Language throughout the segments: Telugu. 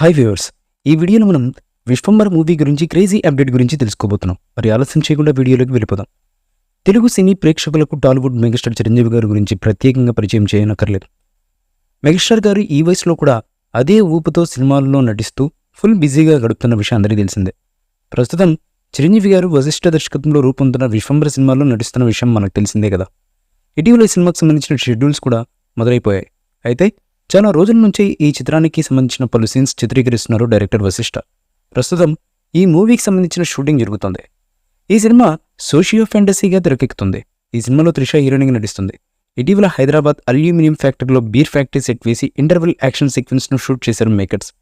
హాయ్ వ్యూవర్స్, ఈ వీడియోలో మనం విశ్వంబర మూవీ గురించి క్రేజీ అప్డేట్ గురించి తెలుసుకోబోతున్నాం. మరి ఆలస్యం చేయకుండా వీడియోలోకి వెళ్ళిపోదాం. తెలుగు సినీ ప్రేక్షకులకు టాలీవుడ్ మెగాస్టార్ చిరంజీవి గారి గురించి ప్రత్యేకంగా పరిచయం చేయనక్కర్లేదు. మెగాస్టార్ గారు ఈ వయసులో కూడా అదే ఊపుతో సినిమాల్లో నటిస్తూ ఫుల్ బిజీగా గడుపుతున్న విషయం అందరికీ తెలిసిందే. ప్రస్తుతం చిరంజీవి గారు వశిష్ఠ దర్శకత్వంలో రూపొందుతున్న విశ్వంబర సినిమాలో నటిస్తున్న విషయం మనకు తెలిసిందే కదా. ఇటీవల ఈ సినిమాకు సంబంధించిన షెడ్యూల్స్ కూడా మొదలైపోయాయి. అయితే చాలా రోజుల నుంచి ఈ చిత్రానికి సంబంధించిన పలు సీన్స్ చిత్రీకరిస్తున్నారు డైరెక్టర్ వశిష్ఠ. ప్రస్తుతం ఈ మూవీకి సంబంధించిన షూటింగ్ జరుగుతుంది. ఈ సినిమా సోషియో ఫ్యాంటసీగా తెరకెక్కుతుంది. ఈ సినిమాలో త్రిష హీరోయిన్గా నటిస్తుంది. ఇటీవల హైదరాబాద్ అల్యూమినియం ఫ్యాక్టరీలో బీర్ ఫ్యాక్టరీ సెట్ వేసి ఇంటర్వెల్ యాక్షన్ సీక్వెన్స్ను షూట్ చేశారు మేకర్స్.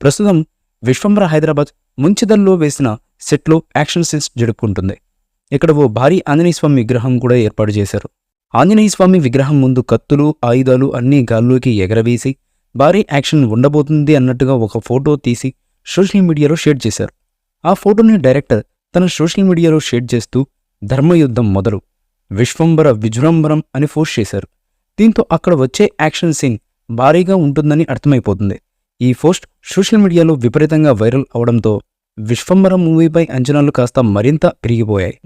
ప్రస్తుతం విశ్వంబర హైదరాబాద్ ముంచిదల్లో వేసిన సెట్లో యాక్షన్ సీన్స్ జరుపుకుంటుంది. ఇక్కడ ఓ భారీ ఆంజనేయ స్వామి విగ్రహం కూడా ఏర్పాటు చేశారు. ఆంజనేయ స్వామి విగ్రహం ముందు కత్తులు, ఆయుధాలు అన్నీ గాల్లోకి ఎగరవేసి భారీ యాక్షన్ ఉండబోతుంది అన్నట్టుగా ఒక ఫోటో తీసి సోషల్ మీడియాలో షేర్ చేశారు. ఆ ఫోటోని డైరెక్టర్ తన సోషల్ మీడియాలో షేర్ చేస్తూ ధర్మయుద్ధం మొదలు, విశ్వంబర విజృంభణం అని పోస్ట్ చేశారు. దీంతో అక్కడ వచ్చే యాక్షన్ సీన్ భారీగా ఉంటుందని అర్థమైపోతుంది. ఈ పోస్ట్ సోషల్ మీడియాలో విపరీతంగా వైరల్ అవడంతో విశ్వంబర మూవీపై అంచనాలు కాస్త మరింత పెరిగిపోయాయి.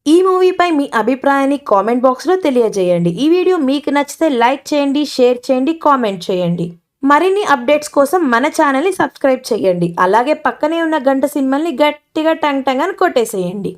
ఈ మూవీపై మీ అభిప్రాయాన్ని కామెంట్ బాక్స్లో తెలియజేయండి. ఈ వీడియో మీకు నచ్చితే లైక్ చేయండి, షేర్ చేయండి, కామెంట్ చేయండి. మరిన్ని అప్డేట్స్ కోసం మన ఛానల్ని సబ్స్క్రైబ్ చేయండి. అలాగే పక్కనే ఉన్న గంట సింబల్ని గట్టిగా టంగ్ టంగ్ అని కొట్టేసేయండి.